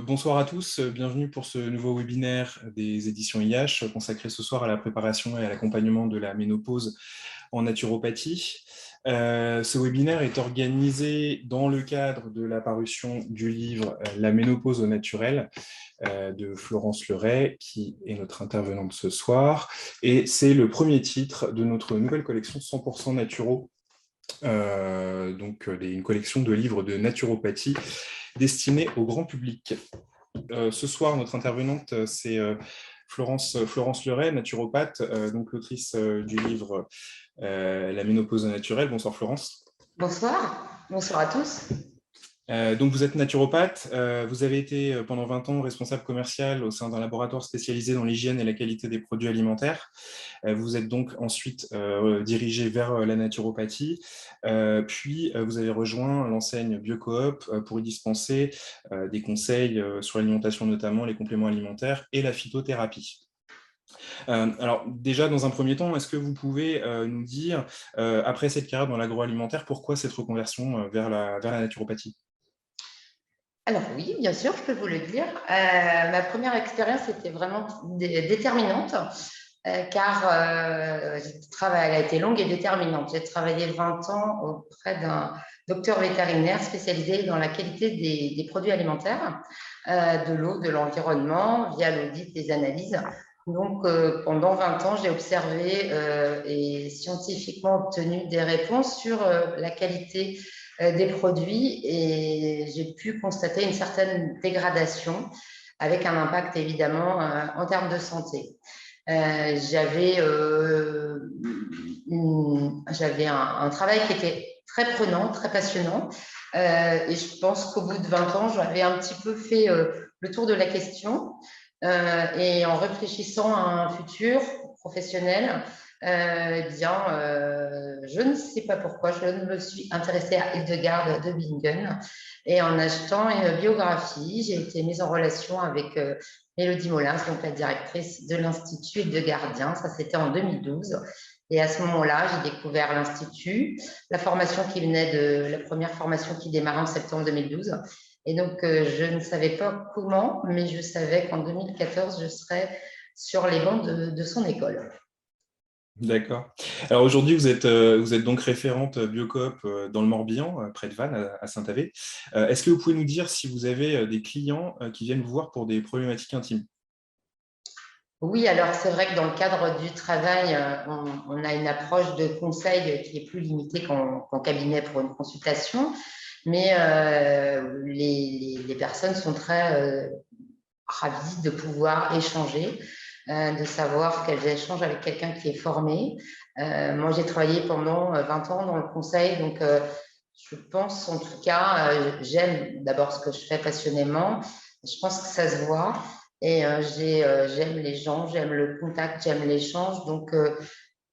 Bonsoir à tous, bienvenue pour ce nouveau webinaire des éditions IH consacré ce soir à la préparation et à l'accompagnement de la ménopause en naturopathie. Ce webinaire est organisé dans le cadre de la parution du livre La ménopause au naturel de Florence Leray, qui est notre intervenante ce soir. Et c'est le premier titre de notre nouvelle collection 100% naturaux, une collection de livres de naturopathie destinés au grand public. Ce soir, notre intervenante, c'est Florence Leray, naturopathe, donc l'autrice du livre La ménopause naturelle. Bonsoir Florence. Bonsoir, bonsoir à tous. Donc vous êtes naturopathe, vous avez été pendant 20 ans responsable commercial au sein d'un laboratoire spécialisé dans l'hygiène et la qualité des produits alimentaires. Vous êtes donc ensuite dirigé vers la naturopathie, puis vous avez rejoint l'enseigne Biocoop pour y dispenser des conseils sur l'alimentation, notamment les compléments alimentaires et la phytothérapie. Alors déjà, dans un premier temps, est-ce que vous pouvez nous dire, après cette carrière dans l'agroalimentaire, pourquoi cette reconversion vers la naturopathie? Alors oui, bien sûr, je peux vous le dire. Ma première expérience était vraiment déterminante, car elle a été longue et déterminante. J'ai travaillé 20 ans auprès d'un docteur vétérinaire spécialisé dans la qualité des produits alimentaires, de l'eau, de l'environnement, via l'audit des analyses. Donc, pendant 20 ans, j'ai observé et scientifiquement obtenu des réponses sur la qualité des produits et j'ai pu constater une certaine dégradation avec un impact évidemment en termes de santé. J'avais un travail qui était très prenant, très passionnant et je pense qu'au bout de 20 ans, j'avais un petit peu fait le tour de la question et en réfléchissant à un futur professionnel, je ne sais pas pourquoi, je me suis intéressée à Hildegarde de Bingen et en achetant une biographie, j'ai été mise en relation avec Mélodie Molins, donc la directrice de l'Institut Hildegardien, ça c'était en 2012. Et à ce moment-là, j'ai découvert l'Institut, la première formation qui démarrait en septembre 2012. Et donc, je ne savais pas comment, mais je savais qu'en 2014, je serais sur les bancs de son école. D'accord. Alors aujourd'hui, vous êtes donc référente Biocoop dans le Morbihan, près de Vannes, à Saint-Avé. Est-ce que vous pouvez nous dire si vous avez des clients qui viennent vous voir pour des problématiques intimes? Oui, alors c'est vrai que dans le cadre du travail, on a une approche de conseil qui est plus limitée qu'en cabinet pour une consultation, mais les personnes sont très ravies de pouvoir échanger, de savoir qu'elles échangent avec quelqu'un qui est formé. Moi, j'ai travaillé pendant 20 ans dans le conseil, donc je pense en tout cas, j'aime d'abord ce que je fais passionnément, je pense que ça se voit. Et j'aime les gens, j'aime le contact, j'aime l'échange. Donc,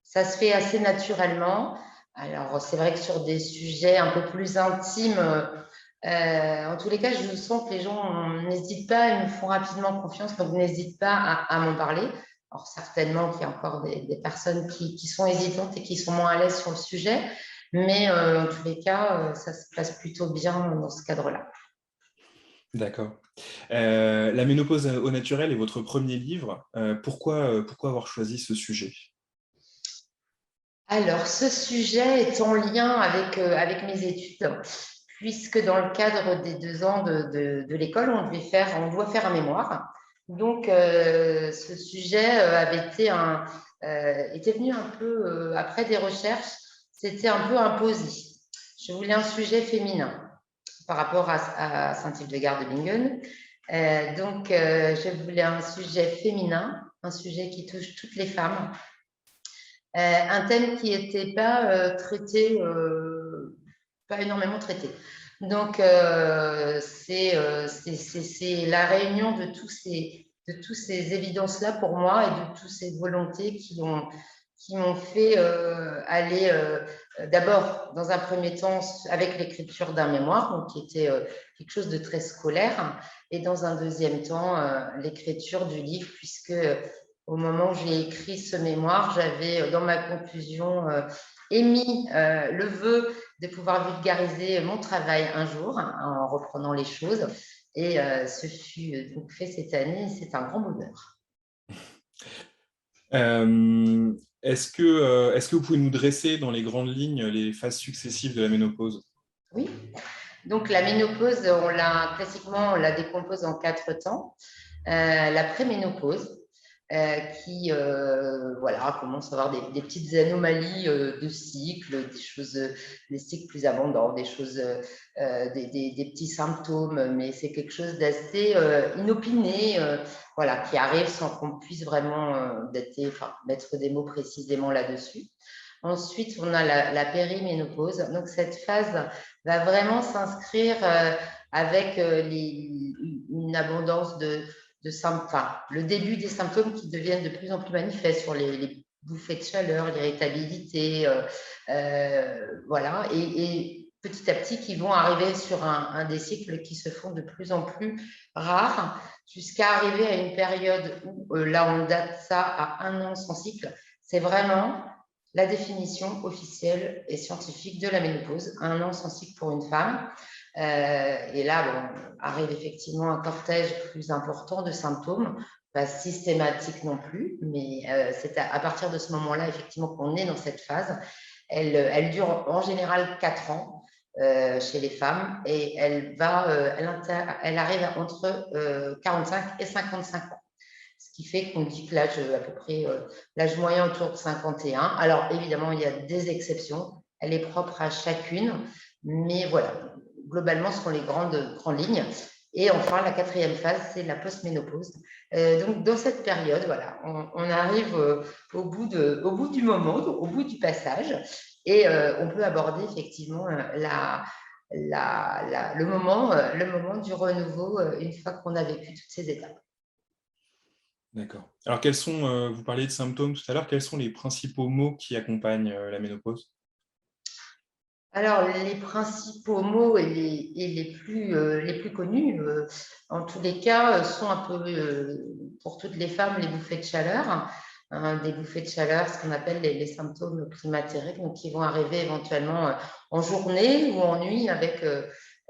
ça se fait assez naturellement. Alors, c'est vrai que sur des sujets un peu plus intimes, en tous les cas, je sens que les gens n'hésitent pas, ils me font rapidement confiance, donc n'hésitent pas à m'en parler. Alors, certainement qu'il y a encore des personnes qui sont hésitantes et qui sont moins à l'aise sur le sujet, mais en tous les cas, ça se passe plutôt bien dans ce cadre-là. D'accord. La ménopause au naturel est votre premier livre. Pourquoi avoir choisi ce sujet? Alors, ce sujet est en lien avec mes études, puisque dans le cadre des 2 ans de l'école, on doit faire un mémoire. Donc, ce sujet était venu un peu après des recherches, c'était un peu imposé. Je voulais un sujet féminin par rapport à Saint-Hildegarde de Bingen. Je voulais un sujet féminin, un sujet qui touche toutes les femmes, un thème qui n'était pas traité, pas énormément traité. Donc, c'est la réunion de tous ces évidences-là pour moi et de toutes ces volontés qui m'ont fait aller d'abord, dans un premier temps, avec l'écriture d'un mémoire, donc qui était quelque chose de très scolaire, et dans un deuxième temps, l'écriture du livre, puisque au moment où j'ai écrit ce mémoire, j'avais dans ma conclusion émis le vœu de pouvoir vulgariser mon travail un jour, hein, en reprenant les choses. Et ce fut donc fait cette année, c'est un grand bonheur. Est-ce que vous pouvez nous dresser dans les grandes lignes les phases successives de la ménopause? Oui, donc la ménopause, classiquement, on la décompose en 4 temps. La préménopause, qui voilà, commence à avoir des petites anomalies de cycle, des choses, des cycles plus abondants, des choses, des petits symptômes, mais c'est quelque chose d'assez inopiné, voilà, qui arrive sans qu'on puisse vraiment mettre des mots précisément là-dessus. Ensuite, on a la périménopause. Donc, cette phase va vraiment s'inscrire avec une abondance de symptômes, enfin, le début des symptômes qui deviennent de plus en plus manifestes sur les bouffées de chaleur, l'irritabilité, voilà, et petit à petit qui vont arriver sur un des cycles qui se font de plus en plus rares, jusqu'à arriver à une période où, là on date ça à 1 an sans cycle. C'est vraiment la définition officielle et scientifique de la ménopause, 1 an sans cycle pour une femme. Et là, bon, arrive effectivement un cortège plus important de symptômes, pas systématique non plus, mais c'est à partir de ce moment-là, effectivement, qu'on est dans cette phase. Elle dure en général 4 ans chez les femmes et elle arrive entre 45 et 55 ans. Ce qui fait qu'on dit que l'âge, à peu près, l'âge moyen autour de 51. Alors, évidemment, il y a des exceptions. Elle est propre à chacune. Mais voilà, globalement, ce sont les grandes lignes. Et enfin, la 4e phase, c'est la postménopause. Donc, dans cette période, voilà, on arrive au bout du moment, au bout du passage. Et on peut aborder effectivement le moment du renouveau une fois qu'on a vécu toutes ces étapes. D'accord. Alors, vous parliez de symptômes tout à l'heure, quels sont les principaux maux qui accompagnent la ménopause? Alors, les principaux mots et les plus connus, en tous les cas, sont un peu, pour toutes les femmes, les bouffées de chaleur. Hein, des bouffées de chaleur, ce qu'on appelle les symptômes climatériques, donc qui vont arriver éventuellement en journée ou en nuit avec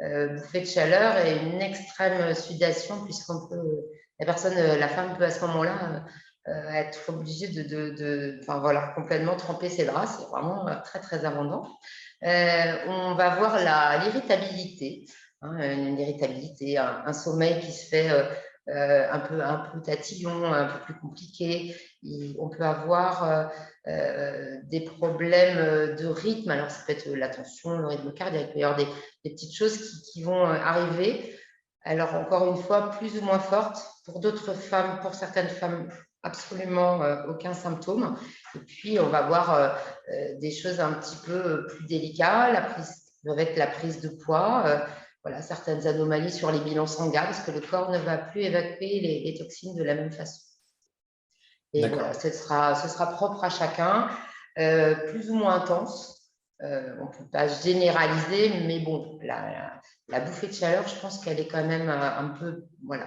bouffées de chaleur et une extrême sudation, la femme peut à ce moment-là être obligée enfin, voilà, complètement tremper ses draps. C'est vraiment très, très abondant. On va voir l'irritabilité, hein, une irritabilité, un sommeil qui se fait un peu tatillon, un peu plus compliqué. On peut avoir des problèmes de rythme. Alors, ça peut être la tension, le rythme cardiaque, il peut y avoir des petites choses qui vont arriver. Alors, encore une fois, plus ou moins fortes. Pour d'autres femmes, pour certaines femmes, absolument aucun symptôme. Et puis, on va voir des choses un petit peu plus délicates, avec la prise de poids, voilà, certaines anomalies sur les bilans sanguins, parce que le corps ne va plus évacuer les toxines de la même façon. Et voilà, ce sera propre à chacun, plus ou moins intense. On ne peut pas généraliser, mais bon, la bouffée de chaleur, je pense qu'elle est quand même un peu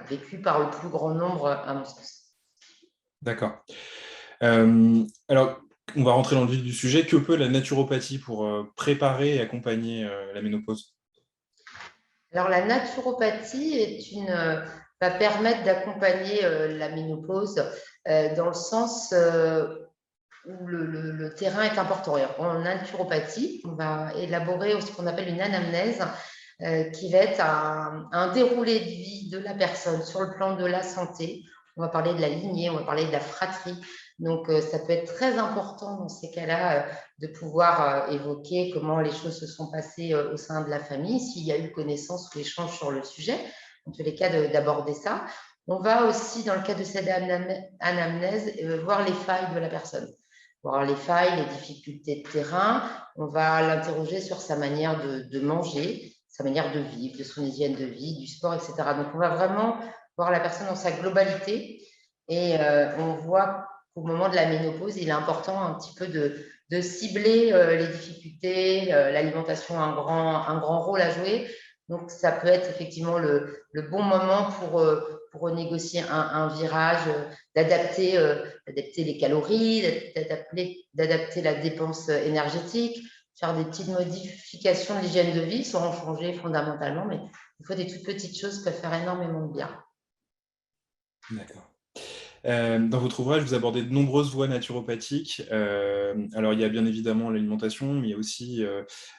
vécue par le plus grand nombre, à mon sens. D'accord. Alors, on va rentrer dans le vif du sujet. Que peut la naturopathie pour préparer et accompagner la ménopause? Alors, la naturopathie va permettre d'accompagner la ménopause dans le sens où le terrain est important. En naturopathie, on va élaborer ce qu'on appelle une anamnèse qui va être un déroulé de vie de la personne sur le plan de la santé. On va parler de la lignée, on va parler de la fratrie. Donc, ça peut être très important dans ces cas-là de pouvoir évoquer comment les choses se sont passées au sein de la famille, s'il y a eu connaissance ou échange sur le sujet. En tous les cas, d'aborder ça. On va aussi, dans le cadre de cette anamnèse, voir les failles de la personne. Voir les failles, les difficultés de terrain. On va l'interroger sur sa manière de manger, sa manière de vivre, de son hygiène de vie, du sport, etc. Donc, on va vraiment voir la personne dans sa globalité et on voit qu'au moment de la ménopause, il est important un petit peu de cibler les difficultés. L'alimentation a un grand rôle à jouer. Donc, ça peut être effectivement le bon moment pour renégocier un virage, d'adapter les calories, d'adapter la dépense énergétique, faire des petites modifications de l'hygiène de vie sans en changer fondamentalement, mais il faut des toutes petites choses qui peuvent faire énormément de bien. D'accord. Dans votre ouvrage, vous abordez de nombreuses voies naturopathiques. Alors, il y a bien évidemment l'alimentation, mais il y a aussi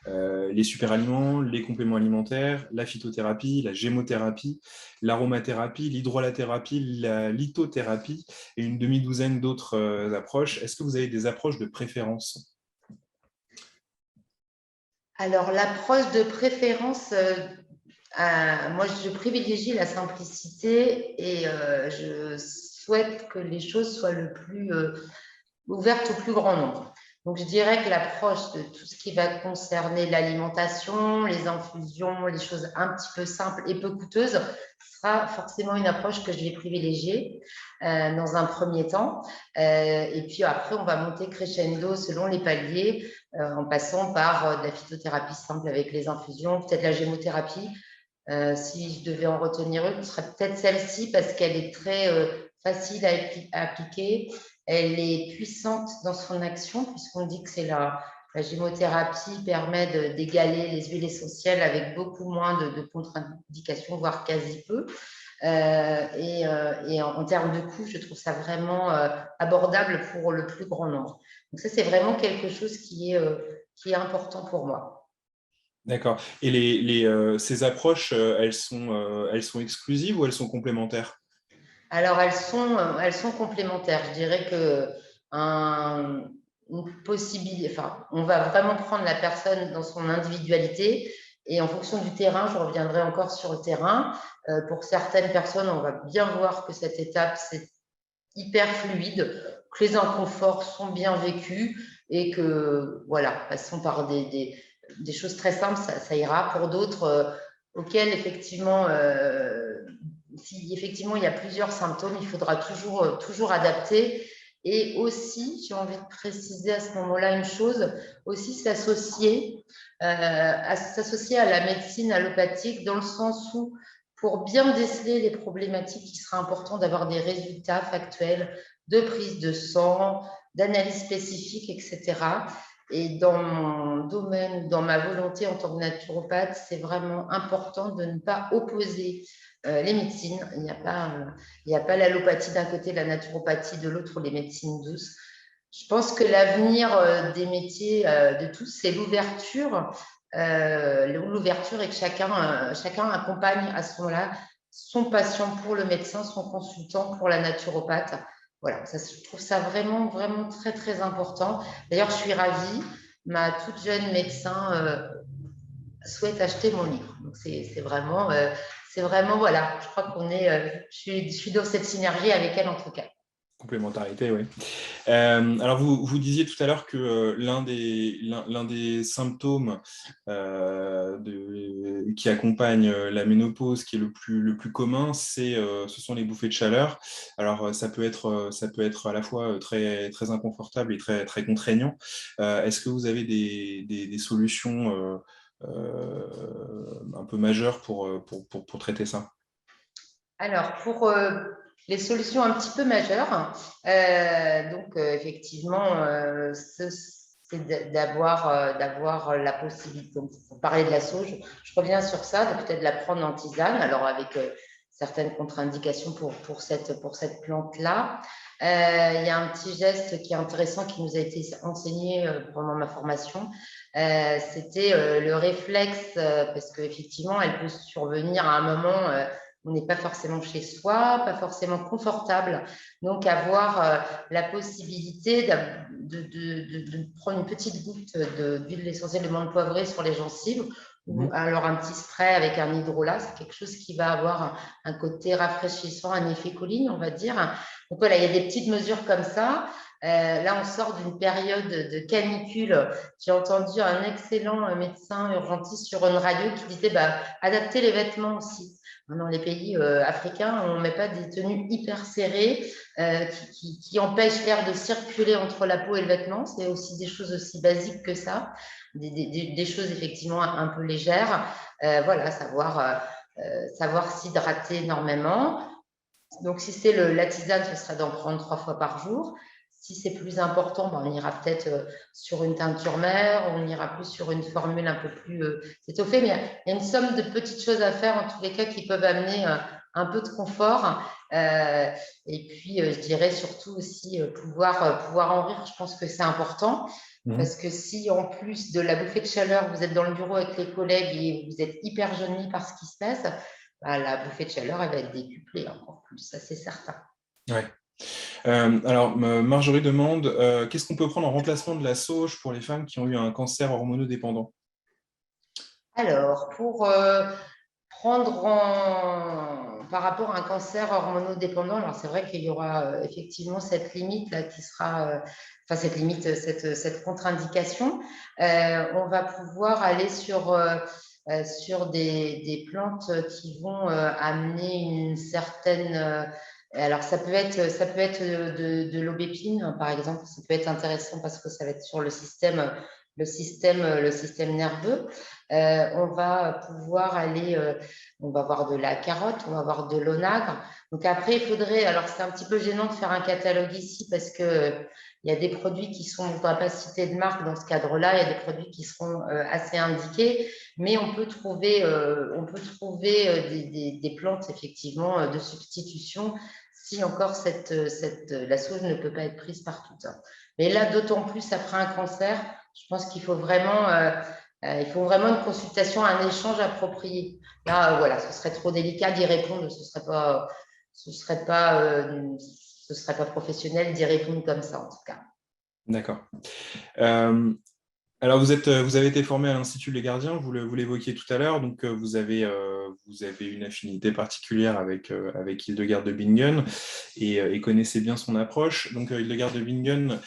les superaliments, les compléments alimentaires, la phytothérapie, la gémothérapie, l'aromathérapie, l'hydrolathérapie, la lithothérapie et une demi-douzaine d'autres approches. Est-ce que vous avez des approches de préférence? Alors, l'approche de préférence, moi, je privilégie la simplicité et je souhaite que les choses soient le plus ouvertes au plus grand nombre. Donc, je dirais que l'approche de tout ce qui va concerner l'alimentation, les infusions, les choses un petit peu simples et peu coûteuses, sera forcément une approche que je vais privilégier dans un premier temps. Et puis après, on va monter crescendo selon les paliers, en passant par de la phytothérapie simple avec les infusions, peut-être la gémothérapie. Si je devais en retenir une, ce serait peut-être celle-ci parce qu'elle est très facile à appliquer. Elle est puissante dans son action puisqu'on dit que c'est la gémothérapie permet d'égaler les huiles essentielles avec beaucoup moins de contre-indications, voire quasi peu. Et en termes de coût, je trouve ça vraiment abordable pour le plus grand nombre. Donc ça, c'est vraiment quelque chose qui est important pour moi. D'accord. Et ces approches, elles sont exclusives ou elles sont complémentaires? Alors, elles sont complémentaires. Je dirais que une possibilité, enfin, on va vraiment prendre la personne dans son individualité et en fonction du terrain, je reviendrai encore sur le terrain. Pour certaines personnes, on va bien voir que cette étape, c'est hyper fluide, que les inconforts sont bien vécus et que, voilà, passons par des choses très simples, ça ira. Pour d'autres, auxquels effectivement, si effectivement il y a plusieurs symptômes, il faudra toujours adapter. Et aussi, j'ai envie de préciser à ce moment-là une chose, aussi s'associer à la médecine allopathique dans le sens où pour bien déceler les problématiques, il sera important d'avoir des résultats factuels de prise de sang, d'analyse spécifique, etc. Et dans mon domaine, dans ma volonté en tant que naturopathe, c'est vraiment important de ne pas opposer les médecines. Il n'y a pas l'allopathie d'un côté, la naturopathie de l'autre, ou les médecines douces. Je pense que l'avenir des métiers de tous, c'est l'ouverture et que chacun accompagne à ce moment-là son patient pour le médecin, son consultant pour la naturopathe. Voilà, je trouve ça vraiment, vraiment très, très important. D'ailleurs, je suis ravie. Ma toute jeune médecin souhaite acheter mon livre. Donc, c'est vraiment, voilà, je crois je suis dans cette synergie avec elle en tout cas. Complémentarité, oui. Alors, vous disiez tout à l'heure que l'un des symptômes qui accompagne la ménopause, qui est le plus commun, ce sont les bouffées de chaleur. Alors, ça peut être à la fois très, très inconfortable et très, très contraignant. Est-ce que vous avez des solutions un peu majeures pour traiter ça? Alors, pour les solutions un petit peu majeures, effectivement, c'est d'avoir la possibilité, donc, pour parler de la sauge, je reviens sur ça, de peut-être la prendre en tisane, alors avec certaines contre-indications pour cette plante-là. Il y a un petit geste qui est intéressant qui nous a été enseigné pendant ma formation, c'était le réflexe, parce qu'effectivement, elle peut survenir à un moment on n'est pas forcément chez soi, pas forcément confortable. Donc, avoir la possibilité de prendre une petite goutte d'huile essentielle de menthe poivrée sur les gencives, ou alors un petit spray avec un hydrolat, c'est quelque chose qui va avoir un côté rafraîchissant, un effet colline, on va dire. Donc voilà, il y a des petites mesures comme ça. Là, on sort d'une période de canicule. J'ai entendu un excellent médecin urgentiste sur une radio qui disait adapter les vêtements aussi. Dans les pays africains, on ne met pas des tenues hyper serrées qui empêchent l'air de circuler entre la peau et le vêtement. C'est aussi des choses aussi basiques que ça, des choses effectivement un peu légères. Voilà, savoir s'hydrater énormément. Donc, si c'est la tisane, ce serait d'en prendre 3 fois par jour. Si c'est plus important, on ira peut-être sur une teinture mère, on ira plus sur une formule un peu plus étoffée. Mais il y a une somme de petites choses à faire, en tous les cas, qui peuvent amener un peu de confort. Et puis, je dirais surtout aussi pouvoir en rire. Je pense que c'est important. Parce que si en plus de la bouffée de chaleur, vous êtes dans le bureau avec les collègues et vous êtes hyper gêné par ce qui se passe, la bouffée de chaleur, elle va être décuplée encore plus, ça c'est certain. Ouais. Alors, Marjorie demande, qu'est-ce qu'on peut prendre en remplacement de la sauge pour les femmes qui ont eu un cancer hormonodépendant? Alors, pour prendre par rapport à un cancer hormonodépendant, alors c'est vrai qu'il y aura effectivement cette limite là qui sera, enfin cette limite, cette contre-indication. On va pouvoir aller sur des plantes qui vont amener une certaine. Alors ça peut être de l'aubépine, hein, par exemple, ça peut être intéressant parce que ça va être sur le système nerveux. On va pouvoir aller, on va avoir de la carotte, on va avoir de l'onagre. Donc après, il faudrait, alors c'est un petit peu gênant de faire un catalogue ici parce que il y a des produits qui sont, on ne va pas citer de marque dans ce cadre-là, il y a des produits qui seront assez indiqués, mais on peut trouver des plantes effectivement de substitution si encore la sauge ne peut pas être prise partout. Mais là, d'autant plus après un cancer, je pense qu'il faut vraiment une consultation, un échange approprié. Là, voilà, ce serait trop délicat d'y répondre, ce serait pas professionnel d'y répondre comme ça, en tout cas. D'accord. Alors, vous avez été formé à l'Institut Les Gardiens, vous l'évoquiez tout à l'heure, donc vous avez une affinité particulière avec Hildegard de Bingen et connaissez bien son approche. Donc, Hildegard de Bingen,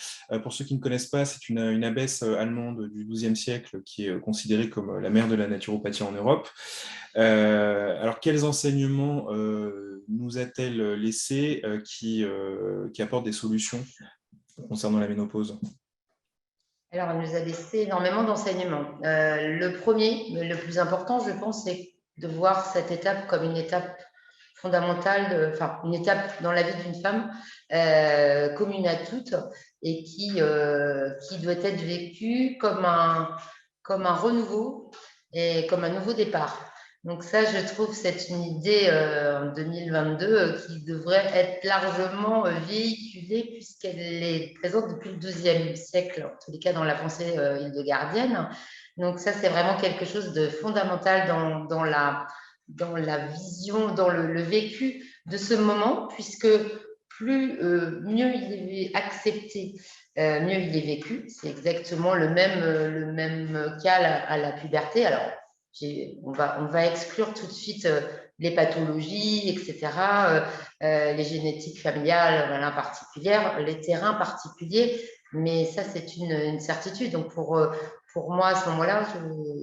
pour ceux qui ne connaissent pas, c'est une abbesse allemande du XIIe siècle qui est considérée comme la mère de la naturopathie en Europe. Alors, quels enseignements nous a-t-elle laissés qui apportent des solutions concernant la ménopause? Alors, elle nous a laissé énormément d'enseignements. Le premier, mais le plus important, je pense, c'est de voir cette étape comme une étape fondamentale, enfin, une étape dans la vie d'une femme commune à toutes et qui doit être vécue comme un renouveau et comme un nouveau départ. Donc ça, je trouve que c'est une idée en 2022 qui devrait être largement véhiculée puisqu'elle est présente depuis le XIIe siècle, en tous les cas dans la pensée hildegardienne. Donc ça, c'est vraiment quelque chose de fondamental dans la vision, dans le vécu de ce moment, puisque mieux il est accepté, mieux il est vécu. C'est exactement le même cas à la puberté. Alors, on va exclure tout de suite les pathologies, etc., les génétiques familiales particulières, les terrains particuliers, mais ça, c'est une certitude. Donc, pour moi, à ce moment-là,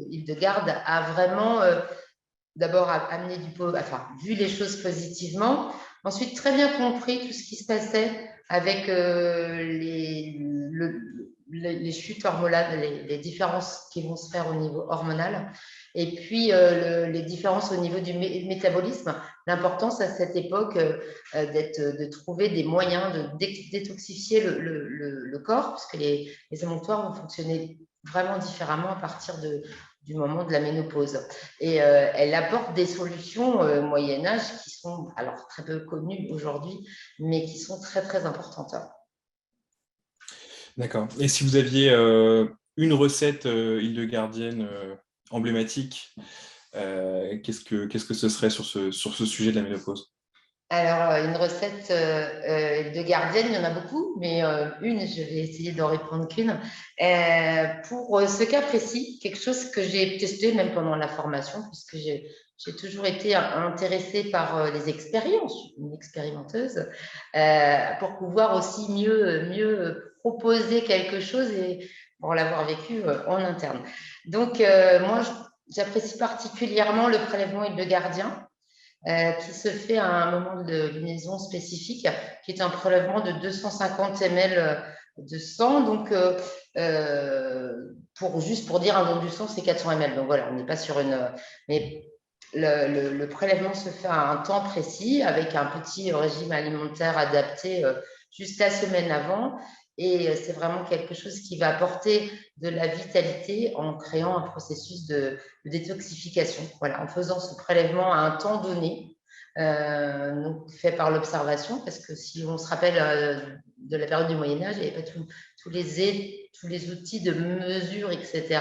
Hildegarde a vraiment d'abord amené vu les choses positivement, ensuite très bien compris tout ce qui se passait avec les chutes hormonales, les différences qui vont se faire au niveau hormonal, et puis les différences au niveau du métabolisme. L'importance à cette époque de trouver des moyens de détoxifier le corps, parce que les émonctoires vont fonctionner vraiment différemment à partir du moment de la ménopause. Et elle apporte des solutions Moyen-Âge qui sont alors très peu connues aujourd'hui, mais qui sont très, très importantes. D'accord. Et si vous aviez une recette hildegardienne emblématique, qu'est-ce que ce serait sur ce sujet de la ménopause? Alors, une recette de gardienne, il y en a beaucoup, mais je vais essayer d'en répondre qu'une. Pour ce cas précis, quelque chose que j'ai testé même pendant la formation, puisque j'ai toujours été intéressée par les expériences, une expérimenteuse, pour pouvoir aussi mieux proposer quelque chose et pour l'avoir vécu en interne. Donc, moi, j'apprécie particulièrement le prélèvement hildegardien qui se fait à un moment de lunaison spécifique, qui est un prélèvement de 250 ml de sang. Donc, juste pour dire un don du sang, c'est 400 ml. Donc voilà, on n'est pas sur une. Mais le prélèvement se fait à un temps précis avec un petit régime alimentaire adapté juste la semaine avant. Et c'est vraiment quelque chose qui va apporter de la vitalité en créant un processus de détoxification. Voilà, en faisant ce prélèvement à un temps donné, donc fait par l'observation, parce que si on se rappelle de la période du Moyen-Âge, il n'y avait pas tous les outils de mesure, etc.,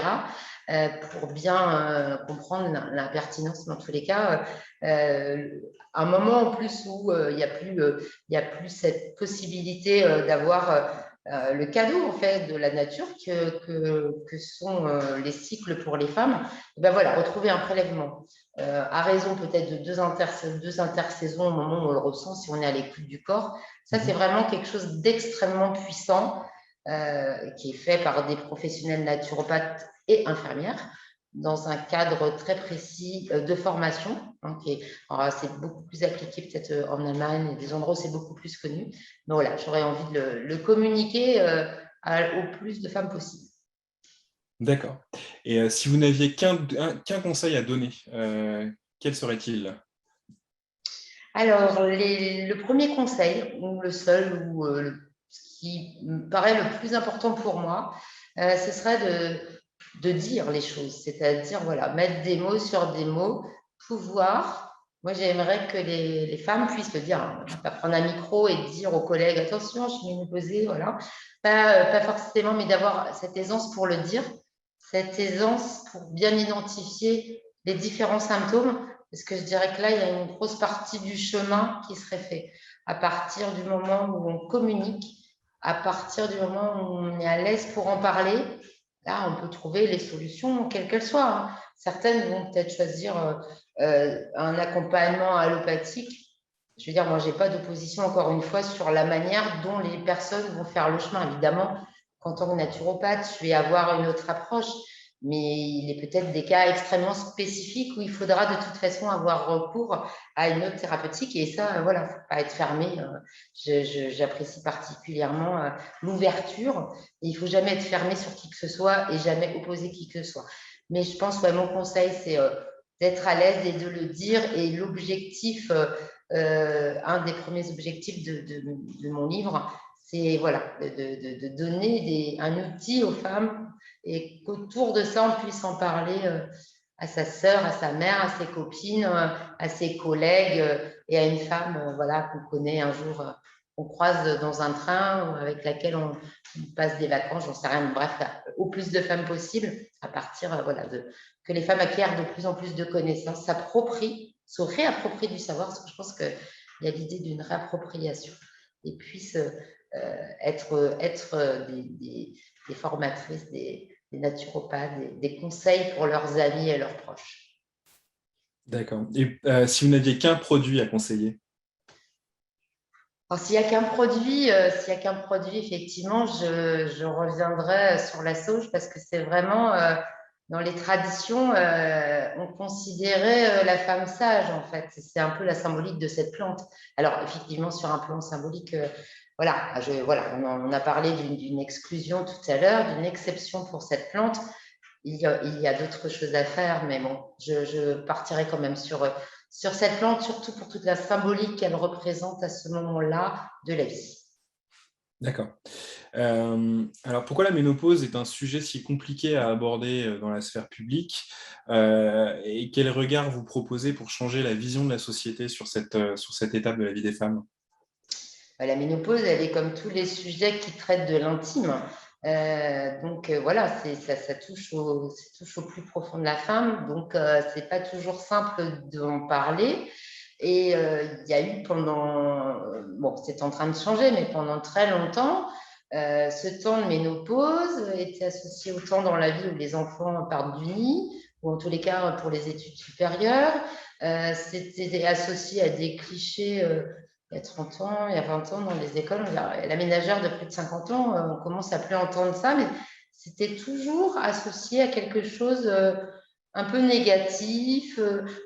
pour bien comprendre la pertinence. Dans tous les cas, un moment en plus où il n'y a plus cette possibilité d'avoir le cadeau en fait de la nature que sont les cycles pour les femmes, et ben voilà, retrouver un prélèvement à raison peut-être de deux intersaisons au moment où on le ressent, si on est à l'écoute du corps, ça c'est vraiment quelque chose d'extrêmement puissant qui est fait par des professionnels naturopathes et infirmières dans un cadre très précis de formation. Hein, c'est beaucoup plus appliqué peut-être en Allemagne et des endroits où c'est beaucoup plus connu. Mais voilà, j'aurais envie de le communiquer au plus de femmes possible. D'accord. Et si vous n'aviez qu'un conseil à donner, quel serait-il? Alors, le premier conseil, ou le seul, ou ce qui me paraît le plus important pour moi, ce serait de dire les choses, c'est-à-dire voilà, mettre des mots sur des mots, pouvoir. Moi, j'aimerais que les femmes puissent le dire, hein, pas prendre un micro et dire aux collègues, attention, je suis ménopausée, voilà. Pas forcément, mais d'avoir cette aisance pour le dire, cette aisance pour bien identifier les différents symptômes, parce que je dirais que là, il y a une grosse partie du chemin qui serait fait à partir du moment où on communique, à partir du moment où on est à l'aise pour en parler. Là, on peut trouver les solutions, quelles qu'elles soient, hein. Certaines vont peut-être choisir un accompagnement allopathique. Je veux dire, moi, je n'ai pas d'opposition, encore une fois, sur la manière dont les personnes vont faire le chemin. Évidemment, qu'en tant que naturopathe, je vais avoir une autre approche, mais il est peut-être des cas extrêmement spécifiques où il faudra de toute façon avoir recours à une autre thérapeutique. Et ça, voilà, il ne faut pas être fermé. J'apprécie particulièrement l'ouverture. Et il ne faut jamais être fermé sur qui que ce soit et jamais opposer qui que ce soit. Mais je pense, ouais, mon conseil, c'est d'être à l'aise et de le dire. Et l'objectif, un des premiers objectifs de mon livre, c'est voilà, de donner un outil aux femmes et qu'autour de ça, on puisse en parler à sa sœur, à sa mère, à ses copines, à ses collègues et à une femme voilà, qu'on connaît un jour, qu'on croise dans un train avec laquelle on passe des vacances, j'en sais rien, bref, au plus de femmes possible, à partir voilà, que les femmes acquièrent de plus en plus de connaissances, s'approprient, se réapproprient du savoir, parce que je pense qu'il y a l'idée d'une réappropriation et puissent être des formatrices, des naturopathes, des conseils pour leurs amis et leurs proches. D'accord. Et si vous n'aviez qu'un produit à conseiller? Alors, s'il n'y a qu'un produit, effectivement, je reviendrai sur la sauge parce que c'est vraiment, dans les traditions, on considérait la femme sage, en fait. C'est un peu la symbolique de cette plante. Alors, effectivement, sur un plan symbolique, voilà, on a parlé d'une exclusion tout à l'heure, d'une exception pour cette plante. Il y a d'autres choses à faire, mais bon, je partirai quand même sur cette plante, surtout pour toute la symbolique qu'elle représente à ce moment-là de la vie. D'accord. Alors pourquoi la ménopause est un sujet si compliqué à aborder dans la sphère publique et quel regard vous proposez pour changer la vision de la société sur cette étape de la vie des femmes? La ménopause, elle est comme tous les sujets qui traitent de l'intime. Donc voilà, ça touche au plus profond de la femme. Donc c'est pas toujours simple d'en parler. Et il y a eu bon, c'est en train de changer, mais pendant très longtemps, ce temps de ménopause était associé au temps dans la vie où les enfants partent du nid, ou en tous les cas pour les études supérieures. C'était associé à des clichés. Il y a 30 ans, il y a 20 ans, dans les écoles, la ménagère de plus de 50 ans, on commence à plus entendre ça, mais c'était toujours associé à quelque chose un peu négatif,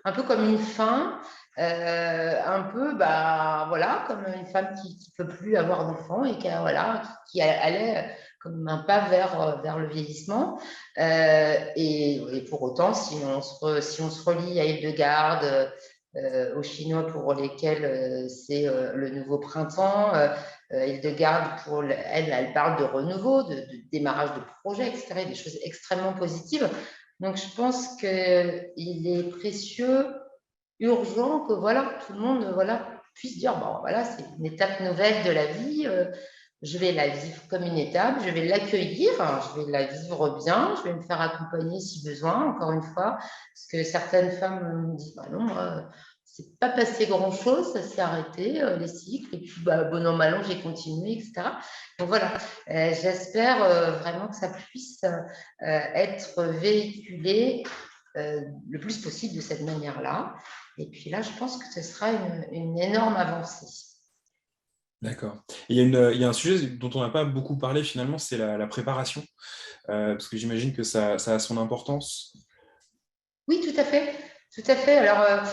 un peu comme une fin, un peu, bah, voilà, comme une femme qui ne peut plus avoir d'enfant et voilà, qui allait comme un pas vers le vieillissement. Et pour autant, si on se relie à Hildegarde, aux Chinois pour lesquels c'est le nouveau printemps, Hildegarde, elle parle de renouveau, de démarrage de projets, etc., des choses extrêmement positives. Donc, je pense qu'il est précieux, urgent que voilà, tout le monde puisse dire, bon, voilà, c'est une étape nouvelle de la vie, je vais la vivre comme une étape, je vais l'accueillir, je vais la vivre bien, je vais me faire accompagner si besoin, encore une fois, parce que certaines femmes me disent, bah non, c'est pas passé grand-chose, ça s'est arrêté, les cycles, et puis bon an, mal an, j'ai continué, etc. Donc voilà, j'espère vraiment que ça puisse être véhiculé le plus possible de cette manière-là. Et puis là, je pense que ce sera une énorme avancée. D'accord. Il y a un sujet dont on n'a pas beaucoup parlé finalement, c'est la préparation, parce que j'imagine que ça a son importance. Oui, tout à fait. Tout à fait. Alors,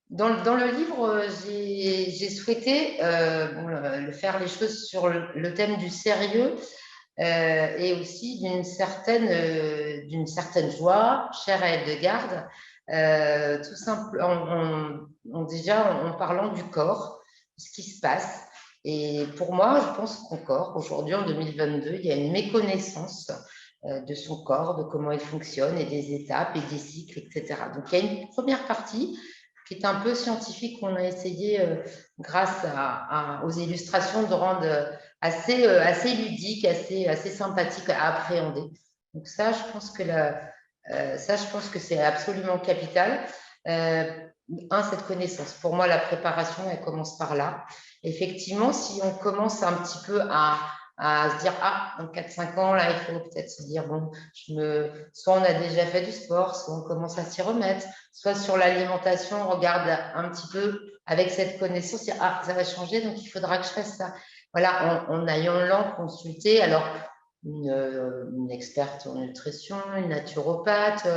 dans le livre, j'ai souhaité faire les choses sur le thème du sérieux et aussi d'une certaine joie, chère à Hildegarde, tout simple, déjà en parlant du corps, de ce qui se passe. Et pour moi, je pense qu'encore aujourd'hui, en 2022, il y a une méconnaissance de son corps, de comment il fonctionne et des étapes et des cycles, etc. Donc, il y a une première partie qui est un peu scientifique qu'on a essayé, grâce aux illustrations, de rendre assez ludique, assez sympathique à appréhender. Donc ça, je pense que c'est absolument capital. Cette connaissance. Pour moi, la préparation, elle commence par là. Effectivement, si on commence un petit peu à se dire, en 4-5 ans, là, il faut peut-être se dire, bon, soit on a déjà fait du sport, soit on commence à s'y remettre, soit sur l'alimentation, on regarde un petit peu avec cette connaissance, ça va changer, donc il faudra que je fasse ça. Voilà, en allant consulter, alors une experte en nutrition, une naturopathe,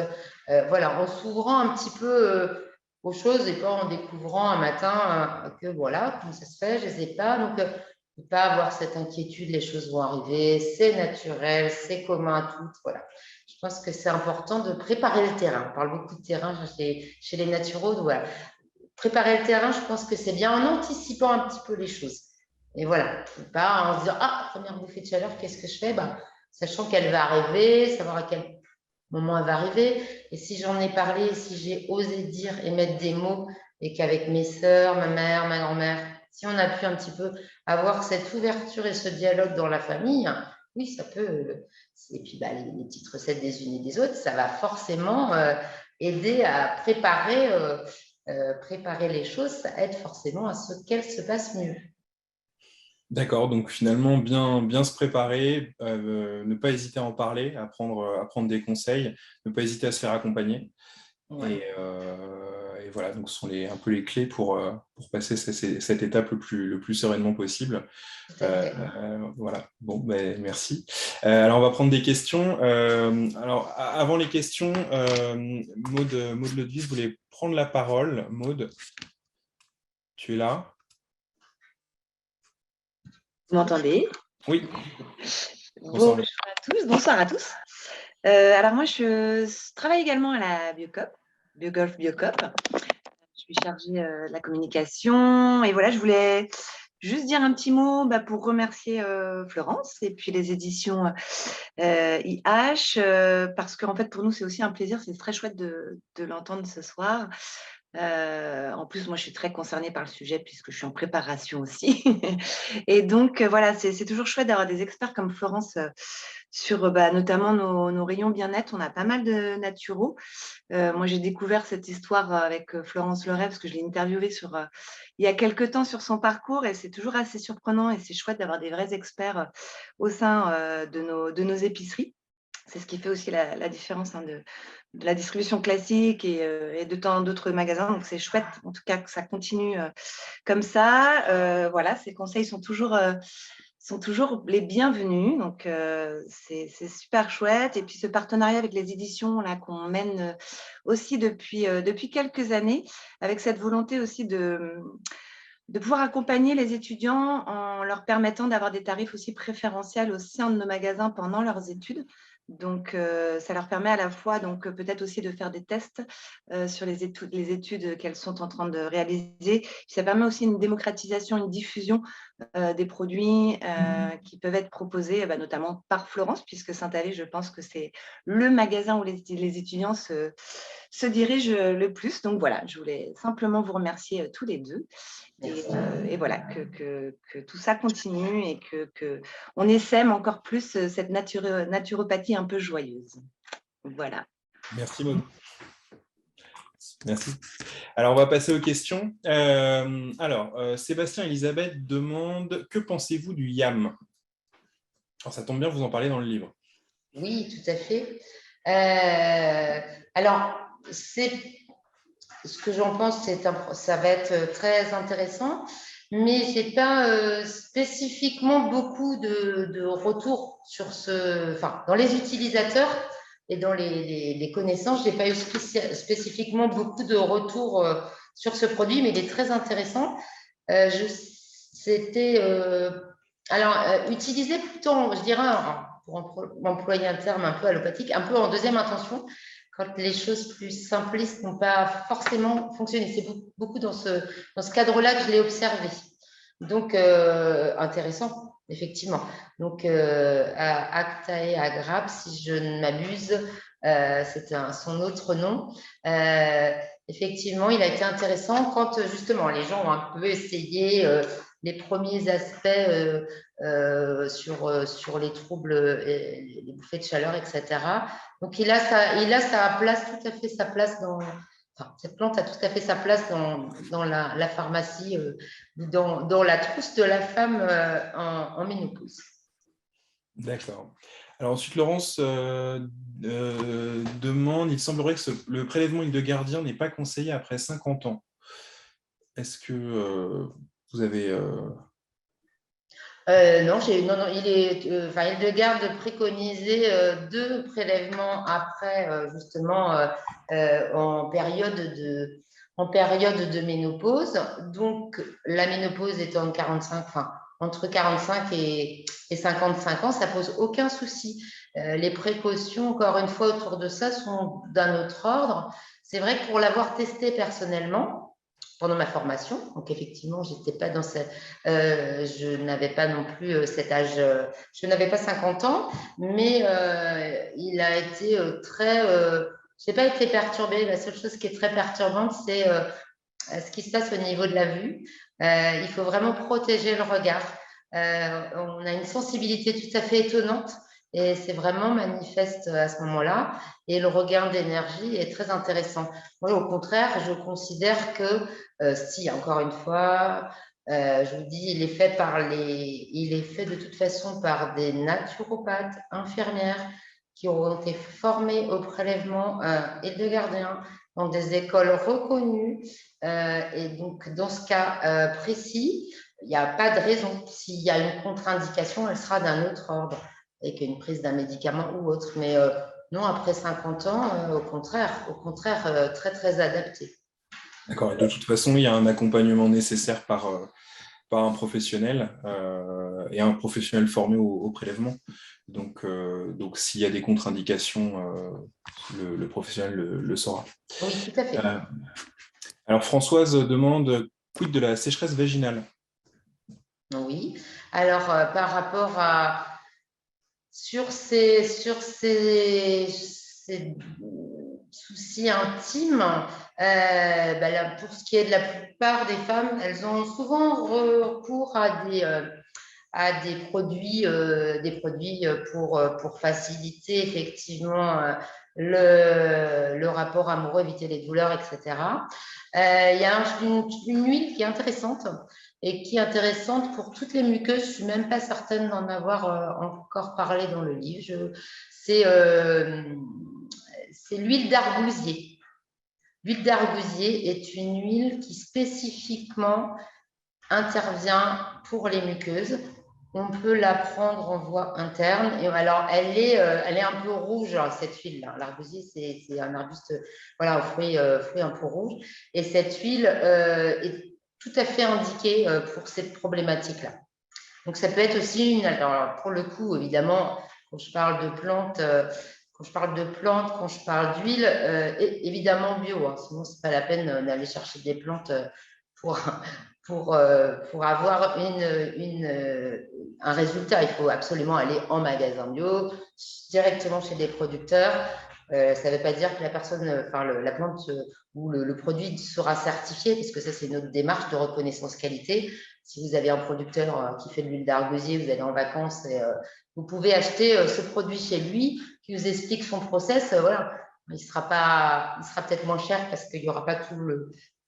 voilà, en s'ouvrant un petit peu aux choses et pas en découvrant un matin que voilà, comment ça se fait, je ne sais pas. Donc, ne pas avoir cette inquiétude, les choses vont arriver, c'est naturel, c'est commun à toutes. Voilà. Je pense que c'est important de préparer le terrain. On parle beaucoup de terrain chez les naturaux. Voilà. Préparer le terrain, je pense que c'est bien en anticipant un petit peu les choses. Et voilà, pas en se disant, première bouffée de chaleur, qu'est-ce que je fais, sachant qu'elle va arriver, savoir à quel moment elle va arriver. Et si j'en ai parlé, si j'ai osé dire et mettre des mots, et qu'avec mes sœurs, ma mère, ma grand-mère, si on a pu un petit peu avoir cette ouverture et ce dialogue dans la famille, oui, ça peut. Et puis les petites recettes des unes et des autres, ça va forcément aider à préparer les choses, ça aide forcément à ce qu'elles se passent mieux. D'accord, donc finalement, bien se préparer, ne pas hésiter à en parler, à prendre des conseils, ne pas hésiter à se faire accompagner. Ouais. Et voilà, donc ce sont un peu les clés pour passer cette étape le plus sereinement possible. Tout à fait. Voilà, bon, merci. Alors, on va prendre des questions. Alors, avant les questions, Maud Lodvig voulait prendre la parole. Maud, tu es là? Vous m'entendez? Oui. Bonjour à tous, bonsoir à tous. Alors moi, je travaille également à la Biocop, Biogolf Biocop. Je suis chargée de la communication et voilà, je voulais juste dire un petit mot pour remercier Florence et puis les éditions IH parce qu'en fait pour nous c'est aussi un plaisir, c'est très chouette de l'entendre ce soir. En plus, moi, je suis très concernée par le sujet puisque je suis en préparation aussi. Et donc, voilà, c'est toujours chouette d'avoir des experts comme Florence sur notamment nos rayons bien-être. On a pas mal de naturaux. Moi, j'ai découvert cette histoire avec Florence Leray parce que je l'ai interviewée il y a quelques temps sur son parcours et c'est toujours assez surprenant et c'est chouette d'avoir des vrais experts au sein de nos épiceries. C'est ce qui fait aussi la différence de la distribution classique et de tant d'autres magasins. Donc, c'est chouette, en tout cas, que ça continue comme ça. Voilà, ces conseils sont toujours les bienvenus. Donc, c'est super chouette. Et puis, ce partenariat avec les éditions là qu'on mène aussi depuis quelques années, avec cette volonté aussi de pouvoir accompagner les étudiants en leur permettant d'avoir des tarifs aussi préférentiels au sein de nos magasins pendant leurs études. Donc, ça leur permet à la fois, donc peut-être aussi de faire des tests sur les études qu'elles sont en train de réaliser. Puis ça permet aussi une démocratisation, une diffusion des produits qui peuvent être proposés, notamment par Florence, puisque Saint-Allais, je pense que c'est le magasin où les étudiants se dirigent le plus. Donc voilà, je voulais simplement vous remercier tous les deux. Et voilà, que tout ça continue et qu'on essaime encore plus cette naturopathie un peu joyeuse. Voilà. Merci Maud. Merci. Alors, on va passer aux questions. Sébastien Elisabeth demande « Que pensez-vous du YAM ?» Alors, ça tombe bien, vous en parlez dans le livre. Oui, tout à fait. Alors, ce que j'en pense, ça va être très intéressant, mais je n'ai pas spécifiquement beaucoup de retours sur dans les utilisateurs et dans les connaissances, je n'ai pas eu spécifiquement beaucoup de retours sur ce produit, mais il est très intéressant. Utilisé plutôt, je dirais, pour employer un terme un peu allopathique, un peu en deuxième intention, quand les choses plus simplistes n'ont pas forcément fonctionné. C'est beaucoup dans ce cadre-là que je l'ai observé. Donc, intéressant, effectivement. Donc, à Actae Agrap, si je ne m'abuse, c'est son autre nom. Effectivement, il a été intéressant quand, justement, les gens ont un peu essayé les premiers aspects sur les troubles, les bouffées de chaleur, etc. Donc, il a sa place, tout à fait sa place cette plante a tout à fait sa place dans la pharmacie, dans la trousse de la femme en ménopause. D'accord. Alors ensuite, Laurence demande « Il semblerait que le prélèvement Hildegardien n'est pas conseillé après 50 ans. » Est-ce que vous avez… Non, Hildegard préconisait 2 prélèvements après, justement, en période de ménopause. Donc, la ménopause étant entre 45 et 55 ans, ça pose aucun souci. Les précautions, encore une fois, autour de ça sont d'un autre ordre. C'est vrai que pour l'avoir testé personnellement, pendant ma formation, donc effectivement, j'étais pas je n'avais pas non plus cet âge, je n'avais pas 50 ans, mais il a été je n'ai pas été perturbée. La seule chose qui est très perturbante, c'est ce qui se passe au niveau de la vue. Il faut vraiment protéger le regard. On a une sensibilité tout à fait étonnante et c'est vraiment manifeste à ce moment-là. Et le regain d'énergie est très intéressant. Moi, au contraire, je considère que si, encore une fois, je vous dis, il est fait de toute façon par des naturopathes, infirmières qui auront été formées au prélèvement hildegardien dans des écoles reconnues. Et donc, dans ce cas précis, il n'y a pas de raison. S'il y a une contre-indication, elle sera d'un autre ordre, avec une prise d'un médicament ou autre. Mais non, après 50 ans, au contraire, très, très adapté. D'accord. Et de toute façon, il y a un accompagnement nécessaire par un professionnel et un professionnel formé au prélèvement. Donc s'il y a des contre-indications, le professionnel le saura. Oui, tout à fait. Alors, Françoise demande « Quid de la sécheresse vaginale ?» Oui. Alors, par rapport à… Sur ces soucis intimes, pour ce qui est de la plupart des femmes, elles ont souvent recours à des produits pour faciliter effectivement le rapport amoureux, éviter les douleurs, etc. Il y a une huile qui est intéressante et qui est intéressante pour toutes les muqueuses. Je ne suis même pas certaine d'en avoir encore parlé dans le livre. C'est l'huile d'argousier. L'huile d'argousier est une huile qui spécifiquement intervient pour les muqueuses. On peut la prendre en voie interne. Et alors, elle est un peu rouge, cette huile-là. L'argousier, c'est un arbuste aux fruits un peu rouges. Et cette huile est tout à fait indiquée pour cette problématique-là. Donc, ça peut être aussi alors, pour le coup, évidemment, quand je parle de plantes, quand je parle d'huile, évidemment bio, hein, sinon ce n'est pas la peine d'aller chercher des plantes pour, pour avoir un résultat. Il faut absolument aller en magasin bio, directement chez des producteurs. Ça ne veut pas dire que la personne, la plante ou le produit sera certifié, parce que ça, c'est notre démarche de reconnaissance qualité. Si vous avez un producteur qui fait de l'huile d'argosier, vous allez en vacances et vous pouvez acheter ce produit chez lui, qui vous explique son process. Voilà, il sera peut-être moins cher parce qu'il n'y aura pas tout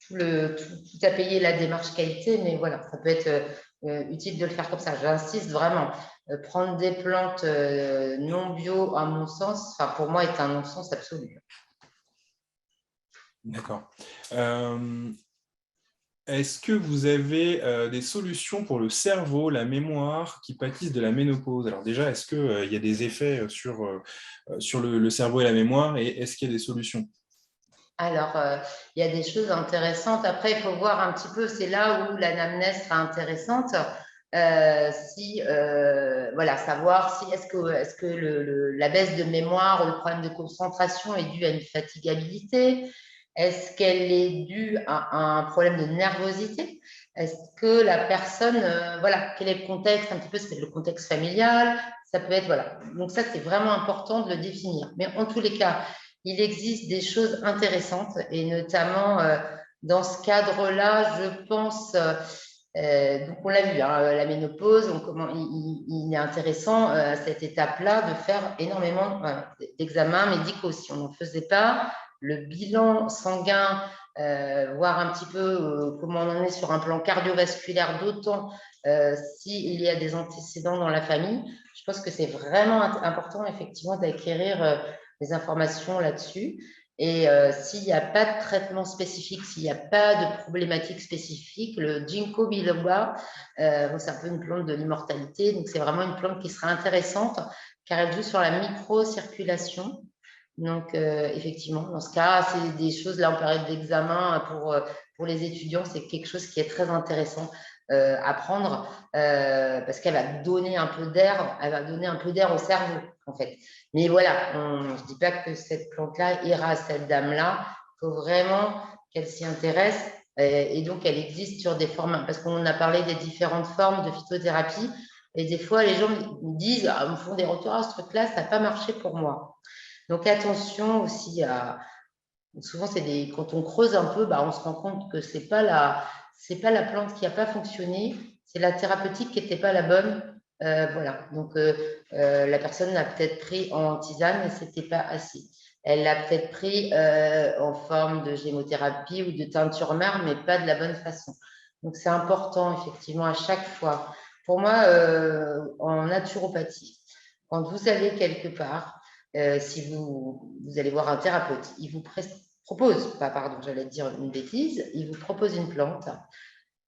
à payer la démarche qualité, mais voilà, ça peut être utile de le faire comme ça. J'insiste vraiment. Prendre des plantes non bio, à mon sens, pour moi, est un non-sens absolu. D'accord. Est-ce que vous avez des solutions pour le cerveau, la mémoire qui pâtissent de la ménopause? Alors déjà, est-ce qu'il y a des effets sur le cerveau et la mémoire, et est-ce qu'il y a des solutions? Alors, il y a des choses intéressantes. Après, il faut voir un petit peu, c'est là où l'anamnèse sera intéressante. Savoir si est-ce que la baisse de mémoire ou le problème de concentration est dû à une fatigabilité? Est-ce qu'elle est due à un problème de nervosité? Est-ce que la personne, quel est le contexte? Un petit peu, c'est le contexte familial. Ça peut être, voilà. Donc ça, c'est vraiment important de le définir. Mais en tous les cas, il existe des choses intéressantes et notamment dans ce cadre-là, je pense, donc on l'a vu, hein, la ménopause, il est intéressant à cette étape-là de faire énormément d'examens médicaux. Si on n'en faisait pas, le bilan sanguin, voir un petit peu comment on en est sur un plan cardiovasculaire, d'autant s'il y a des antécédents dans la famille. Je pense que c'est vraiment important effectivement d'acquérir des informations là-dessus. Et s'il n'y a pas de traitement spécifique, s'il n'y a pas de problématique spécifique, le ginkgo biloba, c'est un peu une plante de l'immortalité, donc c'est vraiment une plante qui sera intéressante car elle joue sur la microcirculation. Donc effectivement, dans ce cas, c'est des choses là en période d'examen pour les étudiants, c'est quelque chose qui est très intéressant à prendre parce qu'elle va donner un peu d'air, elle va donner un peu d'air au cerveau en fait. Mais voilà, je ne dis pas que cette plante-là ira à cette dame-là. Il faut vraiment qu'elle s'y intéresse. Et donc, elle existe sur des formes, parce qu'on a parlé des différentes formes de phytothérapie. Et des fois, les gens me disent, me font des retours à ce truc-là, ça n'a pas marché pour moi. Donc, attention aussi à. Souvent, quand on creuse un peu, on se rend compte que ce n'est pas la plante qui n'a pas fonctionné, c'est la thérapeutique qui n'était pas la bonne. Voilà, donc la personne l'a peut-être pris en tisane, mais ce n'était pas assez. Elle l'a peut-être pris en forme de gémothérapie ou de teinture mère, mais pas de la bonne façon. Donc c'est important, effectivement, à chaque fois. Pour moi, en naturopathie, quand vous allez quelque part, si vous allez voir un thérapeute, il vous j'allais dire une bêtise, il vous propose une plante.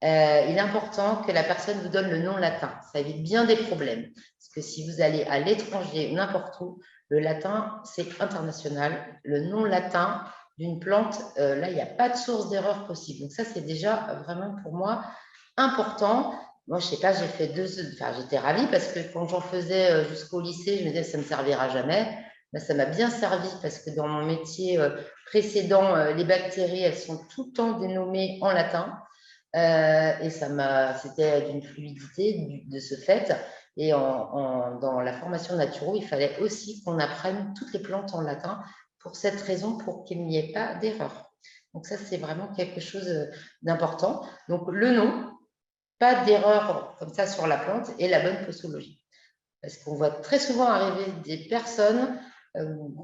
Il est important que la personne vous donne le nom latin. Ça évite bien des problèmes. Parce que si vous allez à l'étranger, n'importe où, le latin, c'est international. Le nom latin d'une plante, là, il n'y a pas de source d'erreur possible. Donc ça, c'est déjà vraiment pour moi important. Moi, je ne sais pas, j'étais ravie parce que quand j'en faisais jusqu'au lycée, je me disais, ça ne me servira jamais. Ça m'a bien servi parce que dans mon métier précédent, les bactéries, elles sont tout le temps dénommées en latin. Et c'était d'une fluidité de ce fait. Et dans la formation naturo, il fallait aussi qu'on apprenne toutes les plantes en latin pour cette raison, pour qu'il n'y ait pas d'erreur. Donc ça, c'est vraiment quelque chose d'important. Donc le nom, pas d'erreur comme ça sur la plante et la bonne posologie. Parce qu'on voit très souvent arriver des personnes,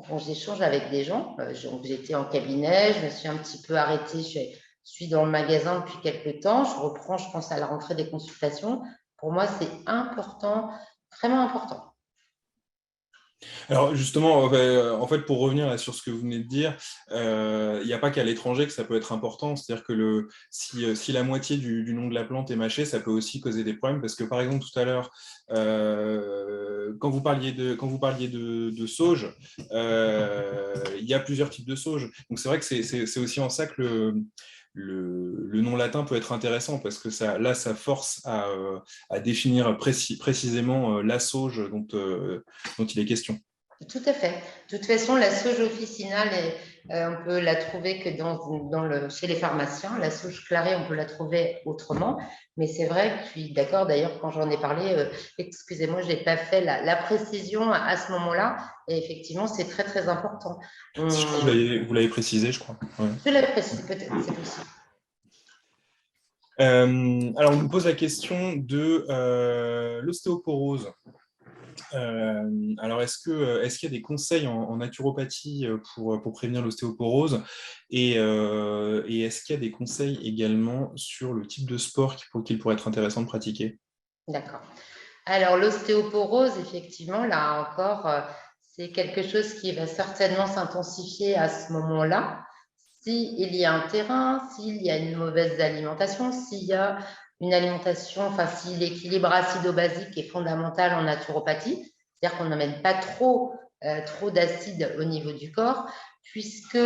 quand j'échange avec des gens, j'étais en cabinet, je me suis un petit peu arrêtée, je suis dans le magasin depuis quelques temps, je reprends, je pense à la rentrée des consultations. Pour moi, c'est important, vraiment important. Alors justement, en fait, pour revenir sur ce que vous venez de dire, il n'y a pas qu'à l'étranger que ça peut être important. C'est-à-dire que si la moitié du nom de la plante est mâché, ça peut aussi causer des problèmes. Parce que par exemple, tout à l'heure, quand vous parliez de sauge, il y a plusieurs types de sauge. Donc c'est vrai que c'est aussi en ça que le nom latin peut être intéressant parce que ça force à définir précisément la sauge dont il est question. Tout à fait. De toute façon, la sauge officinale, on peut la trouver que chez les pharmaciens. La sauge clarée, on peut la trouver autrement. Mais c'est vrai que je suis d'accord. D'ailleurs, quand j'en ai parlé, excusez-moi, je n'ai pas fait la précision à ce moment-là. Et effectivement, c'est très, très important. Je crois que vous l'avez précisé, je crois. Ouais. Je l'avais précisé, peut-être, c'est possible. Alors, on nous pose la question de l'ostéoporose. Alors, est-ce qu'il y a des conseils en naturopathie pour prévenir l'ostéoporose et est-ce qu'il y a des conseils également sur le type de sport qu'il pourrait être intéressant de pratiquer? D'accord. Alors, l'ostéoporose, effectivement, là encore, c'est quelque chose qui va certainement s'intensifier à ce moment-là. S'il y a un terrain, s'il y a une mauvaise alimentation, s'il y a une alimentation, enfin, si l'équilibre acido-basique est fondamental en naturopathie, c'est-à-dire qu'on n'amène pas trop d'acide au niveau du corps, puisque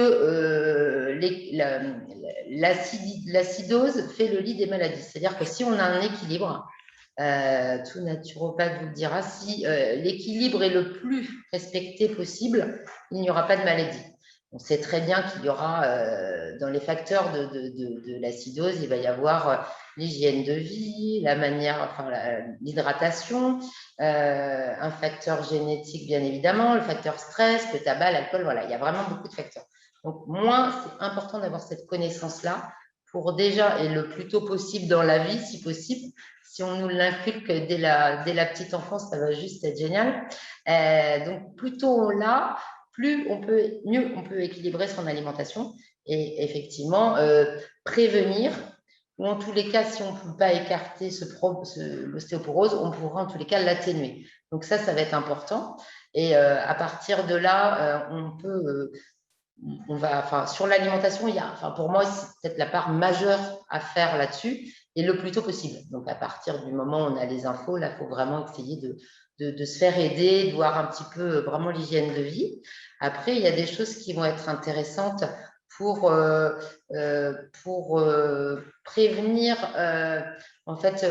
l'acidose fait le lit des maladies. C'est-à-dire que si on a un équilibre, tout naturopathe vous le dira, si l'équilibre est le plus respecté possible, il n'y aura pas de maladie. On sait très bien qu'il y aura dans les facteurs de l'acidose, il va y avoir l'hygiène de vie, la manière, enfin l'hydratation, un facteur génétique bien évidemment, le facteur stress, le tabac, l'alcool, voilà, il y a vraiment beaucoup de facteurs. Donc moi, c'est important d'avoir cette connaissance-là pour déjà, et le plus tôt possible dans la vie, si possible, si on nous l'inculque dès la petite enfance, ça va juste être génial. Donc plus tôt on l'a, mieux on peut équilibrer son alimentation et effectivement prévenir, ou en tous les cas, si on ne peut pas écarter l'ostéoporose, on pourra en tous les cas l'atténuer. Donc ça va être important. Et à partir de là, sur l'alimentation, pour moi, c'est peut-être la part majeure à faire là-dessus, et le plus tôt possible. Donc, à partir du moment où on a les infos, là, il faut vraiment essayer de se faire aider, de voir un petit peu vraiment l'hygiène de vie. Après, il y a des choses qui vont être intéressantes pour prévenir, en fait,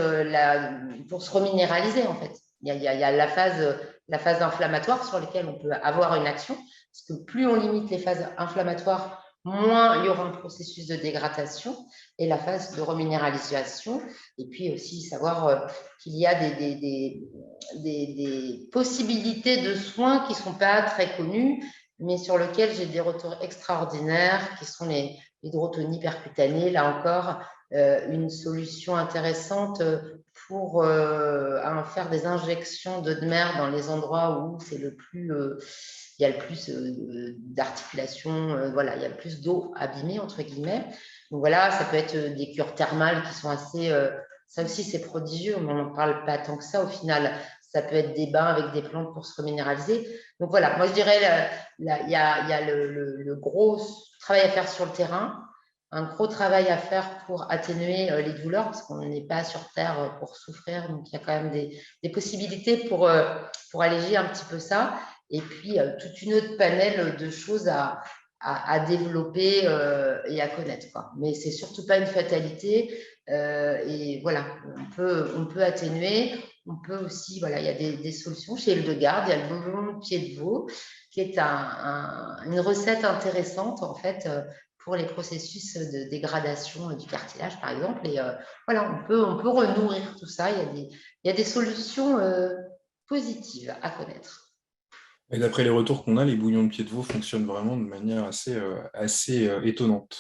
pour se reminéraliser, en fait. Il y a la phase inflammatoire sur laquelle on peut avoir une action, parce que plus on limite les phases inflammatoires, moins il y aura un processus de dégradation, et la phase de reminéralisation. Et puis aussi savoir qu'il y a des possibilités de soins qui ne sont pas très connues, mais sur lesquels j'ai des retours extraordinaires, qui sont les hydrotonies percutanées. Là encore, une solution intéressante pour faire des injections d'eau de mer dans les endroits où c'est le plus... il y a le plus d'articulation, voilà, il y a le plus d'eau abîmée, entre guillemets. Donc voilà, ça peut être des cures thermales qui sont assez... ça aussi, c'est prodigieux, mais on n'en parle pas tant que ça au final. Ça peut être des bains avec des plantes pour se reminéraliser. Donc voilà, moi je dirais, il y a le gros travail à faire sur le terrain, un gros travail à faire pour atténuer les douleurs, parce qu'on n'est pas sur Terre pour souffrir, donc il y a quand même des possibilités pour alléger un petit peu ça. Et puis, toute une autre panel de choses à développer et à connaître, quoi. Mais ce n'est surtout pas une fatalité. Et voilà, on peut atténuer. On peut aussi, voilà, il y a des solutions. Chez Hildegarde, il y a le bouillon de pied de veau, qui est une recette intéressante, en fait, pour les processus de dégradation du cartilage, par exemple. Et voilà, on peut renourrir tout ça. Il y a des solutions positives à connaître. Et d'après les retours qu'on a, les bouillons de pied de veau fonctionnent vraiment de manière assez étonnante.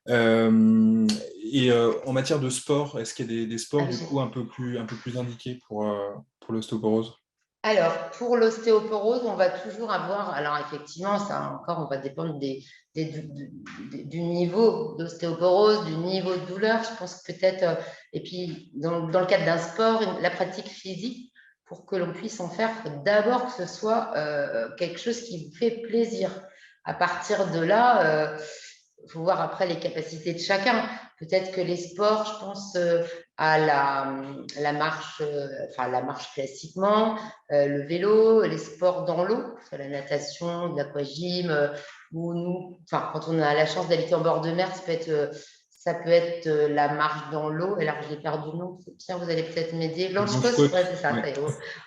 Et en matière de sport, est-ce qu'il y a des sports du coup un peu plus indiqués pour l'ostéoporose? Alors, pour l'ostéoporose, on va toujours avoir, alors effectivement, ça encore, on va dépendre du niveau d'ostéoporose, du niveau de douleur. Je pense que peut-être, et puis dans le cadre d'un sport, la pratique physique, pour que l'on puisse en faire, il faut d'abord que ce soit quelque chose qui vous fait plaisir. À partir de là, il faut voir après les capacités de chacun. Peut-être que les sports, je pense à la marche, la marche classiquement, le vélo, les sports dans l'eau, la natation, l'aquagym, quand on a la chance d'habiter en bord de mer, Ça peut être la marche dans l'eau. Alors, je l'ai perdu le nom. Pierre, vous allez peut-être m'aider. Blanche-Côte, ouais, c'est ça. Ouais.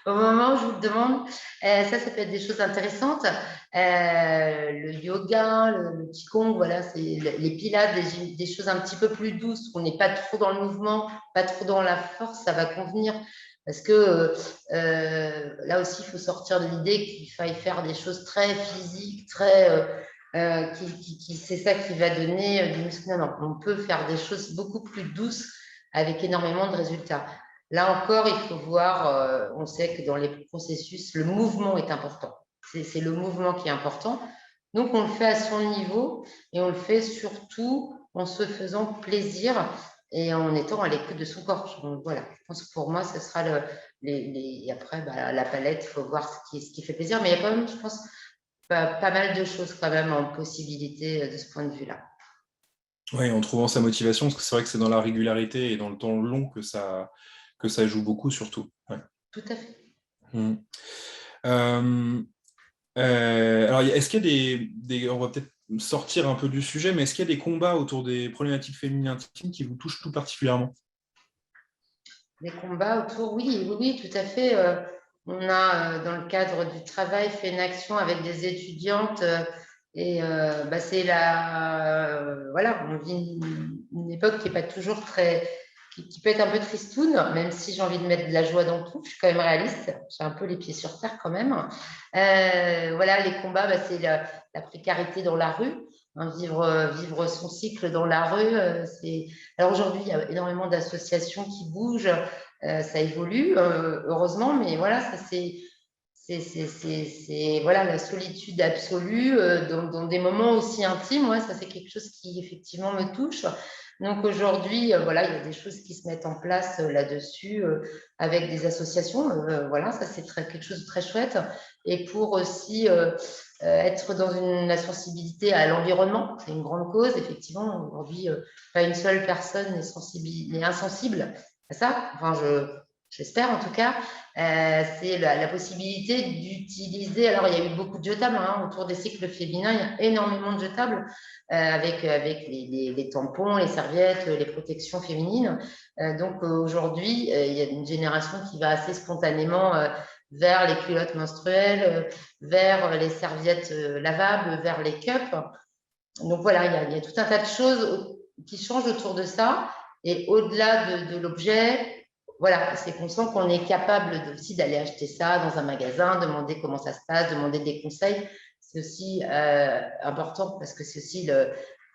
Au moment où je vous le demande, ça peut être des choses intéressantes. Le yoga, le qigong, voilà, c'est les pilates, des choses un petit peu plus douces. On n'est pas trop dans le mouvement, pas trop dans la force, ça va convenir. Parce que là aussi, il faut sortir de l'idée qu'il faille faire des choses très physiques, très c'est ça qui va donner du muscle. Non, non, on peut faire des choses beaucoup plus douces avec énormément de résultats. Là encore, il faut voir, on sait que dans les processus, le mouvement est important. C'est le mouvement qui est important. Donc, on le fait à son niveau et on le fait surtout en se faisant plaisir et en étant à l'écoute de son corps. Donc, voilà, je pense que pour moi, ce sera après, la palette, il faut voir ce qui fait plaisir. Mais il y a quand même, je pense, pas mal de choses quand même en possibilité de ce point de vue-là. Oui, en trouvant sa motivation, parce que c'est vrai que c'est dans la régularité et dans le temps long que ça joue beaucoup, surtout. Ouais. Tout à fait. Mmh. Alors, est-ce qu'il y a on va peut-être sortir un peu du sujet, mais est-ce qu'il y a des combats autour des problématiques féminines intimes qui vous touchent tout particulièrement? Des combats autour, oui, tout à fait. On a, dans le cadre du travail, fait une action avec des étudiantes c'est voilà, on vit une époque qui n'est pas toujours qui peut être un peu tristoune, même si j'ai envie de mettre de la joie dans tout. Je suis quand même réaliste, j'ai un peu les pieds sur terre quand même. Voilà, les combats, c'est la précarité dans la rue. Hein, vivre son cycle dans la rue, Alors aujourd'hui, il y a énormément d'associations qui bougent, ça évolue, heureusement, mais voilà, ça c'est voilà, la solitude absolue dans des moments aussi intimes. Ouais, ça c'est quelque chose qui effectivement me touche. Donc aujourd'hui, voilà, il y a des choses qui se mettent en place là-dessus avec des associations. Voilà, ça c'est quelque chose de très chouette. Et pour aussi être dans la sensibilité à l'environnement, c'est une grande cause. Effectivement, aujourd'hui, pas une seule personne n'est insensible à ça. Enfin, j'espère en tout cas. C'est la possibilité d'utiliser. Alors, il y a eu beaucoup de jetables autour des cycles féminins. Il y a énormément de jetables avec les tampons, les serviettes, les protections féminines. Donc, aujourd'hui, il y a une génération qui va assez spontanément vers les culottes menstruelles, vers les serviettes lavables, vers les cups. Donc voilà, il y a tout un tas de choses qui changent autour de ça. Et au-delà de l'objet, voilà, c'est qu'on sent qu'on est capable aussi d'aller acheter ça dans un magasin, demander comment ça se passe, demander des conseils. C'est aussi important parce que c'est aussi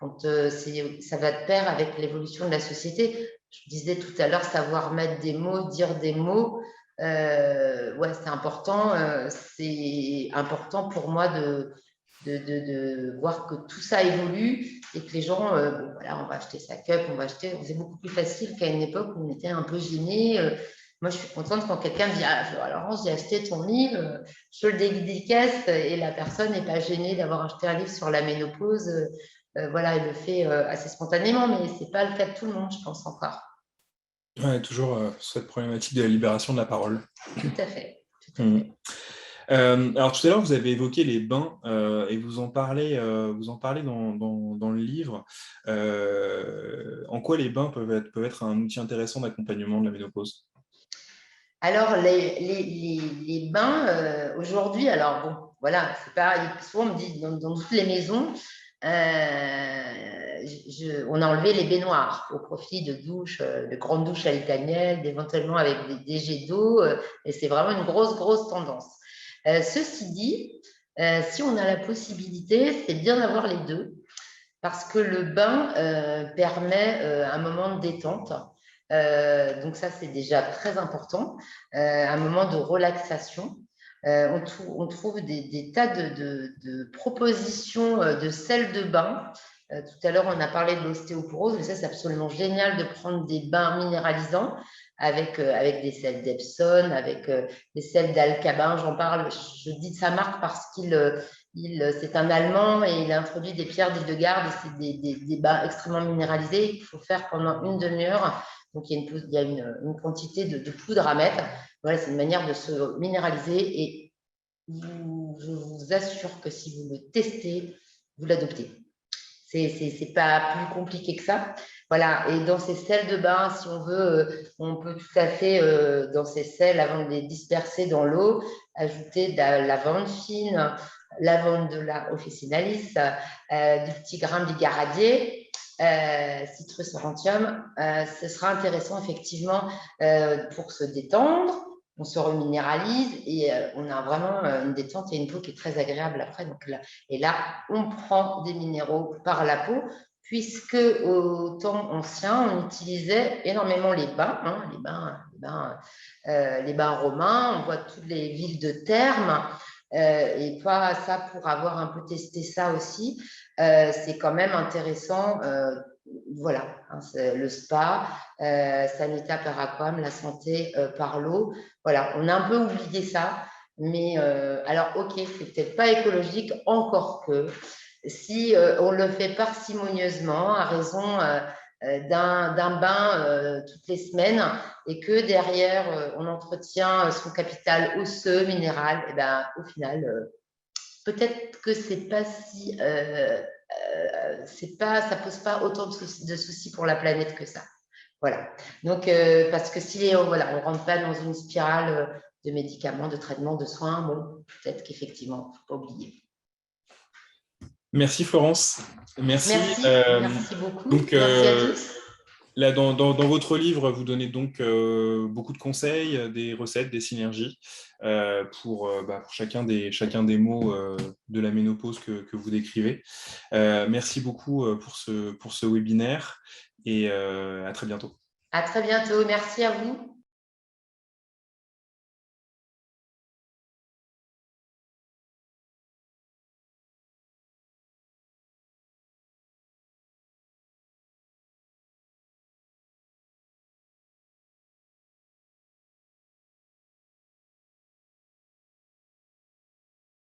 quand ça va de pair avec l'évolution de la société. Je disais tout à l'heure, savoir mettre des mots, dire des mots. Ouais, c'est important pour moi de voir que tout ça évolue et que les gens, voilà, on va acheter sa cup, c'est beaucoup plus facile qu'à une époque où on était un peu gêné. Moi, je suis contente quand quelqu'un me dit Laurence, j'ai acheté ton livre, je le dédicace et la personne n'est pas gênée d'avoir acheté un livre sur la ménopause. Voilà, elle le fait assez spontanément, mais ce n'est pas le cas de tout le monde, je pense encore. Ouais, toujours cette problématique de la libération de la parole. Tout à fait. Tout à fait. Alors tout à l'heure, vous avez évoqué les bains et vous en parlez dans le livre. En quoi les bains peuvent être un outil intéressant d'accompagnement de la ménopause? Alors, les bains, aujourd'hui, alors bon, voilà, c'est pas, souvent on me dit dans toutes les maisons, on a enlevé les baignoires au profit de grandes douches à l'italienne, éventuellement avec des jets d'eau, et c'est vraiment une grosse tendance. Ceci dit, si on a la possibilité, c'est bien d'avoir les deux, parce que le bain permet un moment de détente. Donc ça, c'est déjà très important, un moment de relaxation. On trouve des tas de propositions de sels de bain. Tout à l'heure, on a parlé de l'ostéoporose, mais ça, c'est absolument génial de prendre des bains minéralisants avec des sels d'Epsom, avec des sels d'Alcabin. J'en parle, je dis de sa marque parce c'est un Allemand et il a introduit des pierres d'Île-de-Garde et c'est des bains extrêmement minéralisés qu'il faut faire pendant une demi-heure. Donc, il y a une quantité de poudre à mettre. Voilà, c'est une manière de se minéraliser et je vous assure que si vous le testez, vous l'adoptez. c'est pas plus compliqué que ça. Voilà, et dans ces sels de bain, si on veut, on peut tout à fait, dans ces sels, avant de les disperser dans l'eau, ajouter de la lavande fine, lavande de la officinalis, du petit grain bigaradier, citrus aurantium. Ce sera intéressant effectivement pour se détendre. On se reminéralise et on a vraiment une détente et une peau qui est très agréable après. Donc là, et là, on prend des minéraux par la peau, puisque au temps ancien, on utilisait énormément les bains, les bains romains. On voit toutes les villes de thermes. Et pas ça pour avoir un peu testé ça aussi. C'est quand même intéressant. Voilà, hein, le spa, Sanita per aquam, la santé par l'eau. Voilà, on a un peu oublié ça. Mais alors, ok, c'est peut-être pas écologique, encore que si on le fait parcimonieusement, à raison d'un bain toutes les semaines, et que derrière, on entretient son capital osseux, minéral, et ben, au final, peut-être que c'est pas si, ça pose pas autant de soucis pour la planète que ça. Voilà. Donc, parce que si voilà, on rentre pas dans une spirale de médicaments, de traitements, de soins, bon, peut-être qu'effectivement, faut pas oublier. Merci Florence. Merci. Merci beaucoup. Donc, merci à tous. Là, dans votre livre, vous donnez donc beaucoup de conseils, des recettes, des synergies pour chacun des mots de la ménopause que vous décrivez. Merci beaucoup pour ce webinaire et à très bientôt. À très bientôt. Merci à vous.